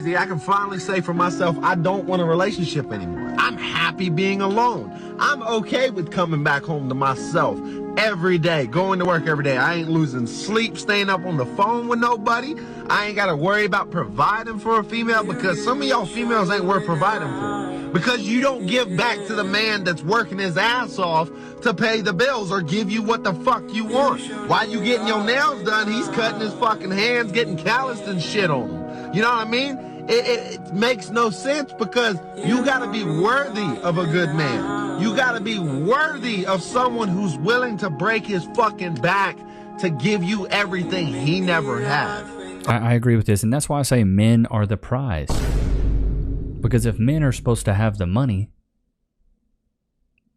I can finally say for myself, I don't want a relationship anymore. I'm happy being alone. I'm okay with coming back home to myself every day, going to work every day. I ain't losing sleep, staying up on the phone with nobody. I ain't got to worry about providing for a female, because some of y'all females ain't worth providing for. Because you don't give back to the man that's working his ass off to pay the bills or give you what the fuck you want. While you getting your nails done, he's cutting his fucking hands, getting calloused and shit on them. You know what I mean? It makes no sense, because you got to be worthy of a good man. You got to be worthy of someone who's willing to break his fucking back to give you everything he never had. I agree with this, and that's why I say men are the prize. Because if men are supposed to have the money,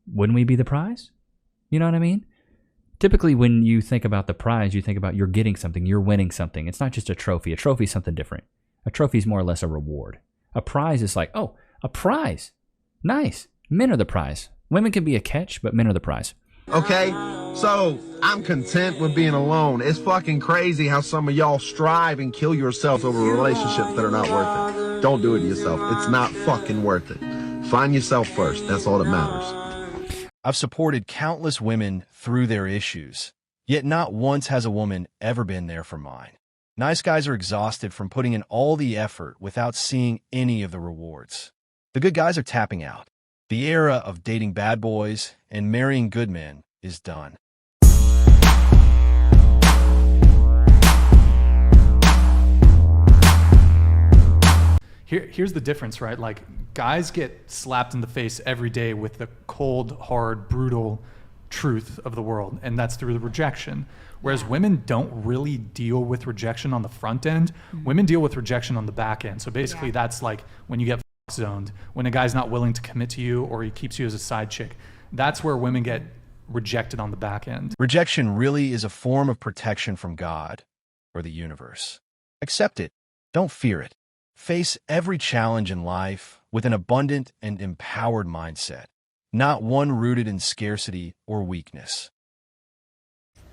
wouldn't we be the prize? You know what I mean? Typically, when you think about the prize, you think about you're getting something, you're winning something. It's not just a trophy. A trophy is something different. A trophy is more or less a reward. A prize is like, oh, a prize. Nice. Men are the prize. Women can be a catch, but men are the prize. Okay? So, I'm content with being alone. It's fucking crazy how some of y'all strive and kill yourselves over relationships that are not worth it. Don't do it to yourself. It's not fucking worth it. Find yourself first. That's all that matters. I've supported countless women through their issues, yet not once has a woman ever been there for mine. Nice guys are exhausted from putting in all the effort without seeing any of the rewards. The good guys are tapping out. The era of dating bad boys and marrying good men is done. Here's the difference, right? Like, guys get slapped in the face every day with the cold, hard, brutal truth of the world, and that's through the rejection. Whereas women don't really deal with rejection on the front end. Women deal with rejection on the back end. So basically that's like when you get zoned, when a guy's not willing to commit to you or he keeps you as a side chick. That's where women get rejected on the back end. Rejection really is a form of protection from God or the universe. Accept it. Don't fear it. Face every challenge in life with an abundant and empowered mindset, not one rooted in scarcity or weakness.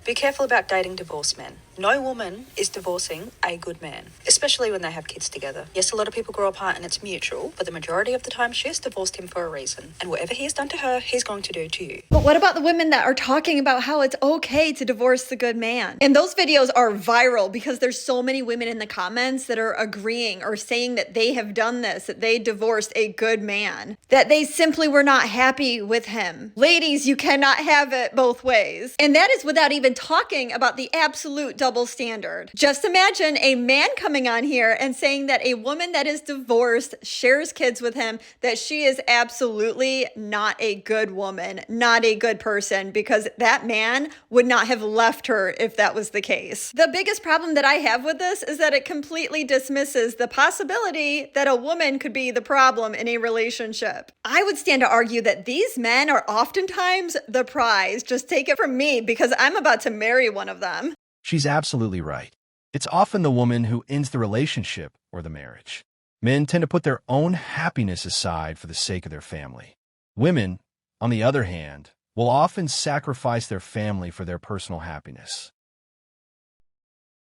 Be careful about dating divorced men. No woman is divorcing a good man, especially when they have kids together. Yes, a lot of people grow apart and it's mutual, but the majority of the time she has divorced him for a reason. And whatever he has done to her, he's going to do to you. But what about the women that are talking about how it's okay to divorce the good man? And those videos are viral because there's so many women in the comments that are agreeing or saying that they have done this, that they divorced a good man, that they simply were not happy with him. Ladies, you cannot have it both ways. And that is without even talking about the absolute double standard. Just imagine a man coming on here and saying that a woman that is divorced, shares kids with him, that she is absolutely not a good woman, not a good person, because that man would not have left her if that was the case. The biggest problem that I have with this is that it completely dismisses the possibility that a woman could be the problem in a relationship. I would stand to argue that these men are oftentimes the prize. Just take it from me, because I'm about to marry one of them. She's absolutely right. It's often the woman who ends the relationship or the marriage. Men tend to put their own happiness aside for the sake of their family. Women, on the other hand, will often sacrifice their family for their personal happiness.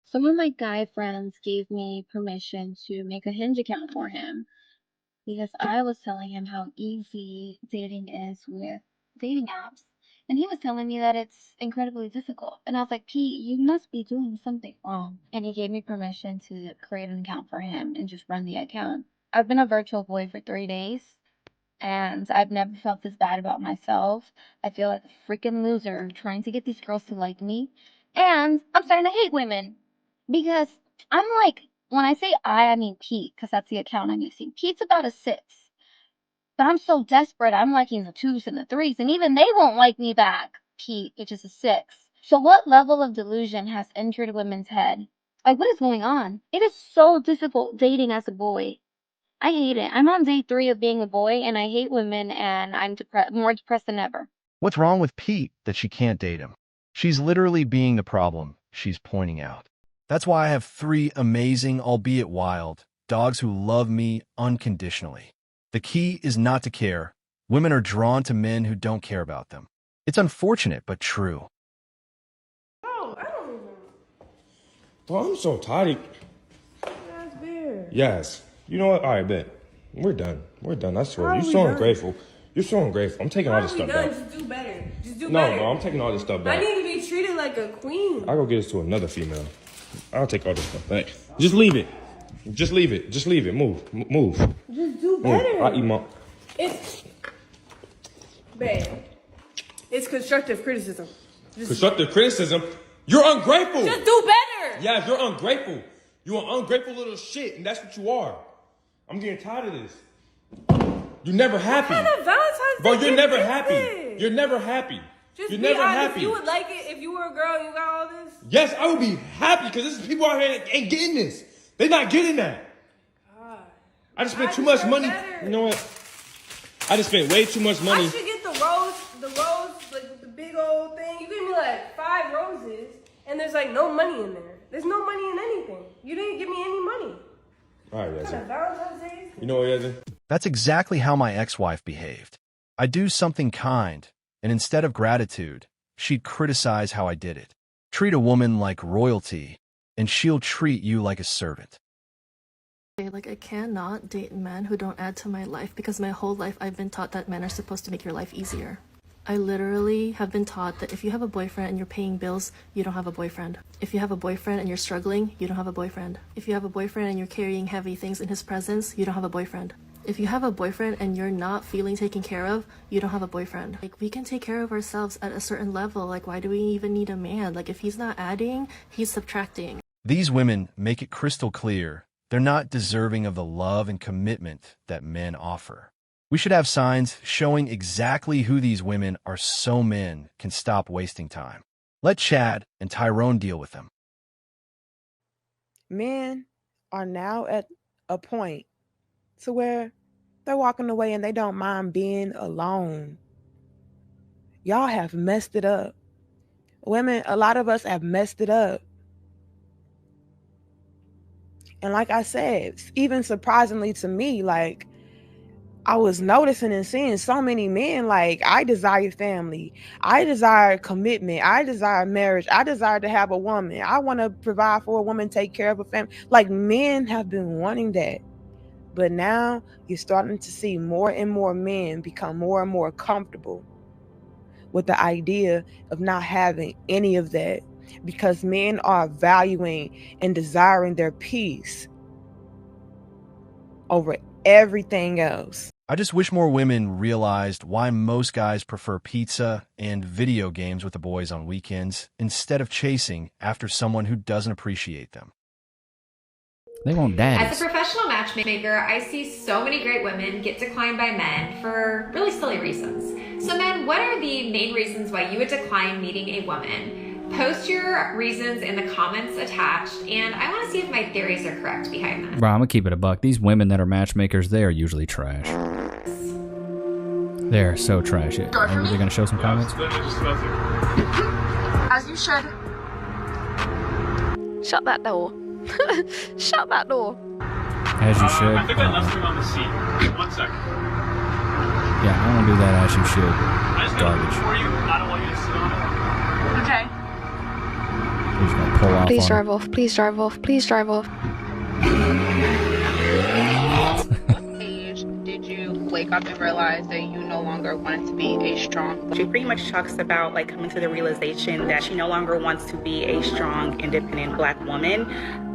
Some of my guy friends gave me permission to make a Hinge account for him because I was telling him how easy dating is with dating apps. And he was telling me that it's incredibly difficult. And I was like, Pete, you must be doing something wrong. And he gave me permission to create an account for him and just run the account. I've been a virtual boy for 3 days, and I've never felt this bad about myself. I feel like a freaking loser trying to get these girls to like me. And I'm starting to hate women because I'm like, when I say I mean Pete, because that's the account I'm using. Pete's about a 6. But I'm so desperate, I'm liking the 2s and the 3s, and even they won't like me back, Pete, which is a 6. So what level of delusion has entered women's head? Like, what is going on? It is so difficult dating as a boy. I hate it. I'm on day 3 of being a boy, and I hate women, and I'm more depressed than ever. What's wrong with Pete that she can't date him? She's literally being the problem she's pointing out. That's why I have 3 amazing, albeit wild, dogs who love me unconditionally. The key is not to care. Women are drawn to men who don't care about them. It's unfortunate, but true. Oh, I don't remember. Oh, I'm so tired. That's weird. Yes. You know what? All right, bet. We're done. We're done. I swear. How You're are we so done? ungrateful. You're so ungrateful. I'm taking all this stuff back. Just do better. Just do No, better. no, I'm taking all this stuff I back. need to be treated like a queen. I'll go get us to another female. I'll take all this stuff back. Just leave it. Just leave it. Just leave it. Move. Move. Just do Move. better. I'll eat my... Babe, it's constructive criticism. Constructive criticism? You're ungrateful. Just do better. Yeah, you're ungrateful. You're an ungrateful little shit, and that's what you are. I'm getting tired of this. You're never happy. What kind of Valentine's Bro, Day you're never gift is happy. this? You're never happy. Just You're be never honest. happy. You would like it if you were a girl and you got all this? Yes, I would be happy because there's people out here that ain't getting this. They're not getting that. I just spent too much money. Better. You know what? I just spent way too much money. I should get the rose, like the big old thing. You give me like 5 roses, and there's like no money in there. There's no money in anything. You didn't give me any money. All right, What kind of Yazzie. Valentine's Day? You know what, Yazzie? That's exactly how my ex-wife behaved. I do something kind, and instead of gratitude, she'd criticize how I did it. Treat a woman like royalty, and she'll treat you like a servant. Like, I cannot date men who don't add to my life because my whole life I've been taught that men are supposed to make your life easier. I literally have been taught that if you have a boyfriend and you're paying bills, you don't have a boyfriend. If you have a boyfriend and you're struggling, you don't have a boyfriend. If you have a boyfriend and you're carrying heavy things in his presence, you don't have a boyfriend. If you have a boyfriend and you're not feeling taken care of, you don't have a boyfriend. Like, we can take care of ourselves at a certain level. Like, why do we even need a man? Like, if he's not adding, he's subtracting. These women make it crystal clear they're not deserving of the love and commitment that men offer. We should have signs showing exactly who these women are so men can stop wasting time. Let Chad and Tyrone deal with them. Men are now at a point to where they're walking away and they don't mind being alone. Y'all have messed it up. Women, a lot of us have messed it up. And like I said, even surprisingly to me, like, I was noticing and seeing so many men, like, I desire family. I desire commitment. I desire marriage. I desire to have a woman. I want to provide for a woman, take care of a family. Like, men have been wanting that. But now you're starting to see more and more men become more and more comfortable with the idea of not having any of that, because men are valuing and desiring their peace over everything else. I just wish more women realized why most guys prefer pizza and video games with the boys on weekends instead of chasing after someone who doesn't appreciate them. They want daddies. As a professional matchmaker, I see so many great women get declined by men for really silly reasons. So men, what are the main reasons why you would decline meeting a woman? Post your reasons in the comments attached, and I want to see if my theories are correct behind that. Bro, I'm gonna keep it a buck. These women that are matchmakers, they are usually trash. They're so trash. Are they gonna show some comments? As you should. Shut that door. Shut that door. As you should. I think I left him on the seat. 1 second. Yeah, I want to do that as you should. I just got Garbage. for you. I don't want you to sit on it. Okay. He's gonna pull off. Please on drive her. off. Please drive off. Please drive off. What age did you wake up and realize that you no longer wanted to be a strong? She pretty much talks about like coming to the realization that she no longer wants to be a strong, independent Black woman.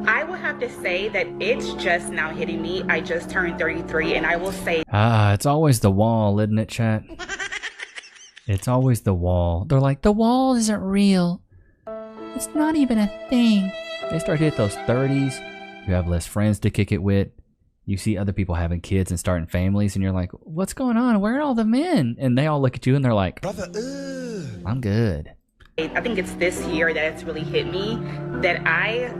I will have to say that it's just now hitting me. I just turned 33, and I will say, it's always the wall, isn't it, chat? It's always the wall. They're like, the wall isn't real. It's not even a thing. They start to hit those 30s. You have less friends to kick it with. You see other people having kids and starting families, and you're like, what's going on? Where are all the men? And they all look at you and they're like, brother, I'm good. I think it's this year that it's really hit me that I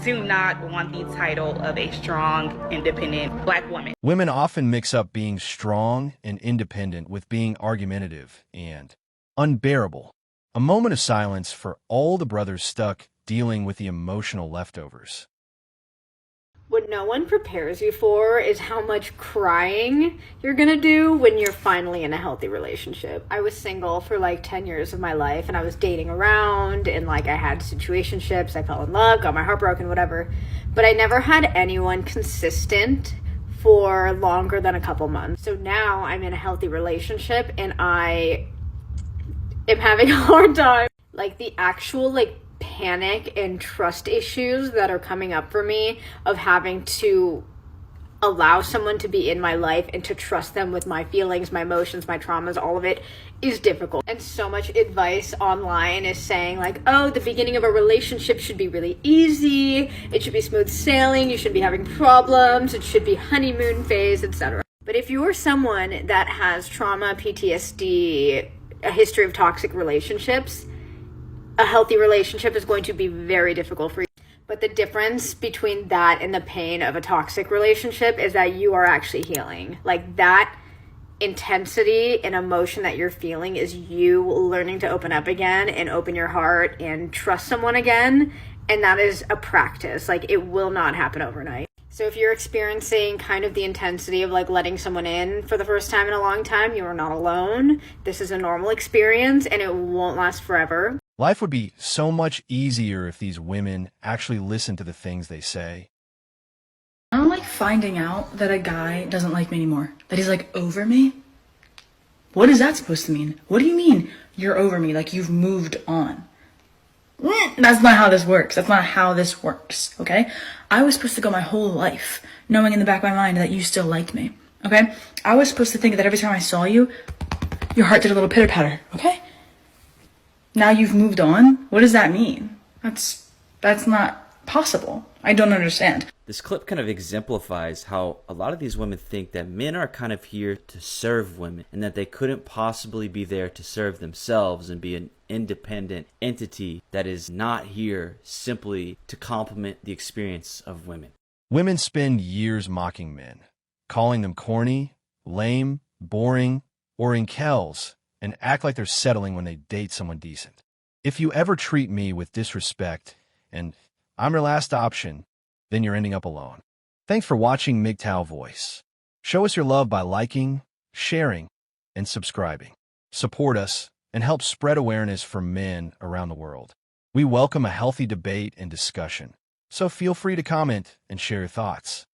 do not want the title of a strong, independent Black woman. Women often mix up being strong and independent with being argumentative and unbearable. A moment of silence for all the brothers stuck dealing with the emotional leftovers. What no one prepares you for is how much crying you're gonna do when you're finally in a healthy relationship. I was single for like 10 years of my life, and I was dating around, and like I had situationships, I fell in love, got my heart broken, whatever. But I never had anyone consistent for longer than a couple months. So now I'm in a healthy relationship and I am having a hard time. Like the actual panic and trust issues that are coming up for me of having to allow someone to be in my life and to trust them with my feelings, my emotions, my traumas, all of it is difficult. And so much advice online is saying oh, the beginning of a relationship should be really easy, it should be smooth sailing, you shouldn't be having problems, it should be honeymoon phase, etc. But if you're someone that has trauma, PTSD, a history of toxic relationships, a healthy relationship is going to be very difficult for you. But the difference between that and the pain of a toxic relationship is that you are actually healing. That intensity and emotion that you're feeling is you learning to open up again and open your heart and trust someone again. And that is a practice. It will not happen overnight. So if you're experiencing kind of the intensity of letting someone in for the first time in a long time, you are not alone. This is a normal experience and it won't last forever. Life would be so much easier if these women actually listened to the things they say. I don't like finding out that a guy doesn't like me anymore. That he's over me. What is that supposed to mean? What do you mean you're over me? You've moved on. That's not how this works. That's not how this works, okay? I was supposed to go my whole life knowing in the back of my mind that you still like me, okay? I was supposed to think that every time I saw you, your heart did a little pitter-patter, okay? Now you've moved on? What does that mean? That's not possible. I don't understand. This clip kind of exemplifies how a lot of these women think that men are kind of here to serve women and that they couldn't possibly be there to serve themselves and be an independent entity that is not here simply to complement the experience of women. Women spend years mocking men, calling them corny, lame, boring, or incels, and act like they're settling when they date someone decent. If you ever treat me with disrespect and I'm your last option, then you're ending up alone. Thanks for watching MGTOW Voice. Show us your love by liking, sharing, and subscribing. Support us and help spread awareness for men around the world. We welcome a healthy debate and discussion, so feel free to comment and share your thoughts.